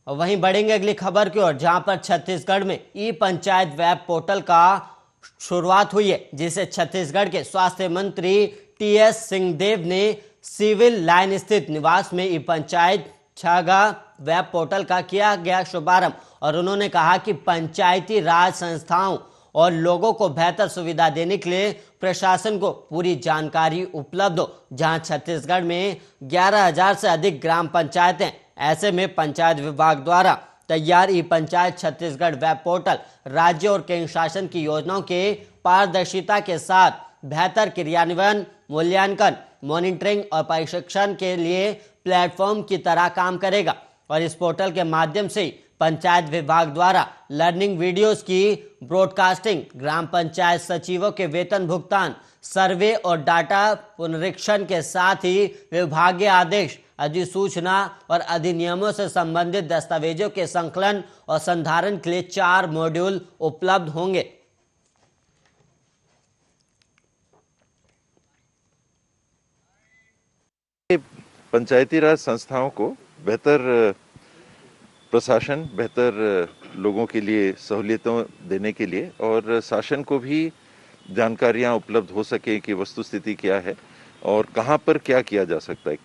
वहीं बढ़ेंगे अगली खबर की ओर, जहां पर छत्तीसगढ़ में ई पंचायत वेब पोर्टल का शुरुआत हुई है, जिसे छत्तीसगढ़ के स्वास्थ्य मंत्री टीएस सिंहदेव ने सिविल लाइन स्थित निवास में ई पंचायत छागा वेब पोर्टल का किया गया शुभारंभ। और उन्होंने कहा कि पंचायती राज संस्थाओं और लोगों को बेहतर सुविधा देने के लिए प्रशासन को पूरी जानकारी उपलब्ध हो। जहां छत्तीसगढ़ में 11,000 से अधिक ग्राम पंचायतें, ऐसे में पंचायत विभाग द्वारा तैयार ई पंचायत छत्तीसगढ़ वेब पोर्टल राज्य और केंद्र शासन की योजनाओं के पारदर्शिता के साथ बेहतर क्रियान्वयन, मूल्यांकन, मॉनिटरिंग और प्रशिक्षण के लिए प्लेटफॉर्म की तरह काम करेगा। और इस पोर्टल के माध्यम से पंचायत विभाग द्वारा लर्निंग वीडियोस की ब्रॉडकास्टिंग, ग्राम पंचायत सचिवों के वेतन भुगतान, सर्वे और डाटा पुनरीक्षण के साथ ही विभागीय आदेश, अधिसूचना और अधिनियमों से संबंधित दस्तावेजों के संकलन और संधारण के लिए 4 मॉड्यूल उपलब्ध होंगे। पंचायती राज संस्थाओं को बेहतर प्रशासन, बेहतर लोगों के लिए सहूलियतों देने के लिए और शासन को भी जानकारियां उपलब्ध हो सके कि वस्तुस्थिति क्या है और कहां पर क्या किया जा सकता है।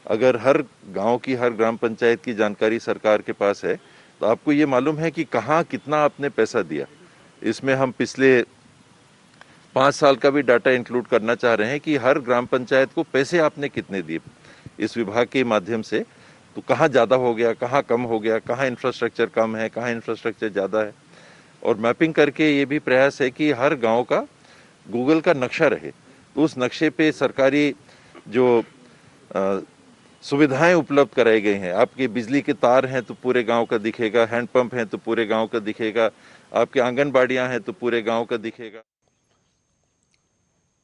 अगर हर गांव की, हर ग्राम पंचायत की जानकारी सरकार के पास है तो आपको ये मालूम है कि कहां कितना आपने पैसा दिया। इसमें हम पिछले 5 साल का भी डाटा इंक्लूड करना चाह रहे हैं कि हर ग्राम पंचायत को पैसे आपने कितने दिए इस विभाग के माध्यम से, तो कहाँ ज़्यादा हो गया, कहाँ कम हो गया, कहाँ इंफ्रास्ट्रक्चर कम है, कहाँ इंफ्रास्ट्रक्चर ज़्यादा है। और मैपिंग करके ये भी प्रयास है कि हर गांव का गूगल का नक्शा रहे, तो उस नक्शे पे सरकारी जो सुविधाएं उपलब्ध कराई गई हैं, आपके बिजली के तार हैं तो पूरे गांव का दिखेगा, हैंडपंप हैं तो पूरे गांव का दिखेगा, आपके आंगनबाड़ियां हैं तो पूरे गांव का दिखेगा।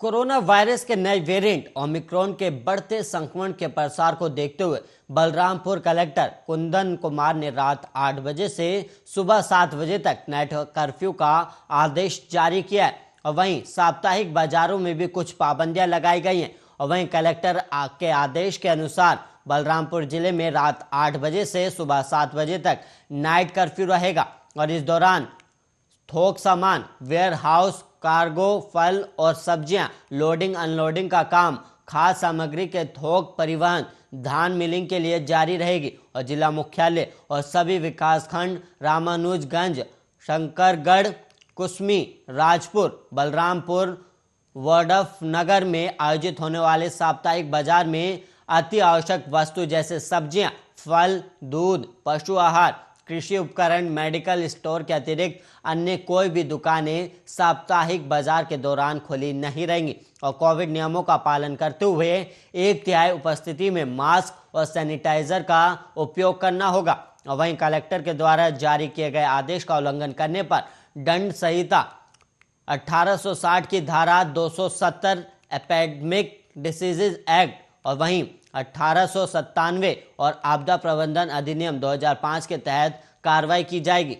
कोरोना वायरस के नए वेरिएंट ओमिक्रॉन के बढ़ते संक्रमण के प्रसार को देखते हुए बलरामपुर कलेक्टर कुंदन कुमार ने रात 8 बजे से सुबह 7 बजे तक नाइट कर्फ्यू का आदेश जारी किया है। और वहीं साप्ताहिक बाजारों में भी कुछ पाबंदियां लगाई गई हैं। और वहीं कलेक्टर के आदेश के अनुसार बलरामपुर जिले में रात 8 बजे से सुबह 7 बजे तक नाइट कर्फ्यू रहेगा। और इस दौरान थोक सामान, वेयर हाउस, कार्गो, फल और सब्जियां लोडिंग अनलोडिंग का काम, खाद्य सामग्री के थोक परिवहन, धान मिलिंग के लिए जारी रहेगी। और जिला मुख्यालय और सभी विकासखंड रामानुजगंज, शंकरगढ़, कुसमी, राजपुर, बलरामपुर, वडफनगर में आयोजित होने वाले साप्ताहिक बाजार में अति आवश्यक वस्तु जैसे सब्जियां, फल, दूध, पशु आहार, कृषि उपकरण, मेडिकल स्टोर के अतिरिक्त अन्य कोई भी दुकानें साप्ताहिक बाजार के दौरान खुली नहीं रहेंगी। और कोविड नियमों का पालन करते हुए 1/3 उपस्थिति में मास्क और सैनिटाइजर का उपयोग करना होगा। और वहीं कलेक्टर के द्वारा जारी किए गए आदेश का उल्लंघन करने पर दंड संहिता 1860 की धारा 270 एपिडेमिक डिसीजेज एक्ट और वहीं 1897 और आपदा प्रबंधन अधिनियम 2005 के तहत कार्रवाई की जाएगी।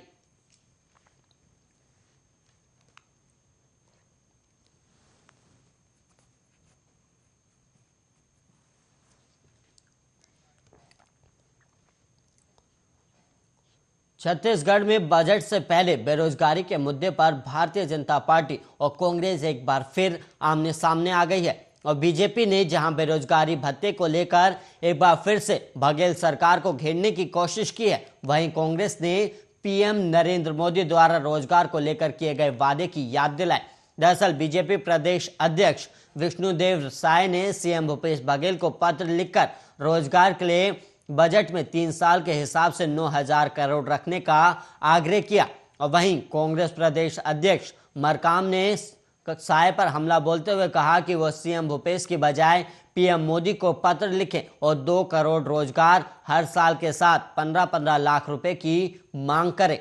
छत्तीसगढ़ में बजट से पहले बेरोजगारी के मुद्दे पर भारतीय जनता पार्टी और कांग्रेस एक बार फिर आमने सामने आ गई है। और बीजेपी ने जहां बेरोजगारी भत्ते को लेकर एक बार फिर से बघेल सरकार को घेरने की कोशिश की है, वहीं कांग्रेस ने पीएम नरेंद्र मोदी द्वारा रोजगार को लेकर किए गए वादे की याद दिलाई। दरअसल बीजेपी प्रदेश अध्यक्ष विष्णुदेव साय ने सीएम भूपेश बघेल को पत्र लिखकर रोजगार के लिए बजट में 3 साल के हिसाब से 9,000 करोड़ रखने का आग्रह किया। और वहीं कांग्रेस प्रदेश अध्यक्ष मरकाम ने साय पर हमला बोलते हुए कहा कि वो सीएम भूपेश की बजाय पीएम मोदी को पत्र लिखें और 2 करोड़ रोजगार हर साल के साथ 15-15 लाख रुपए की मांग करें।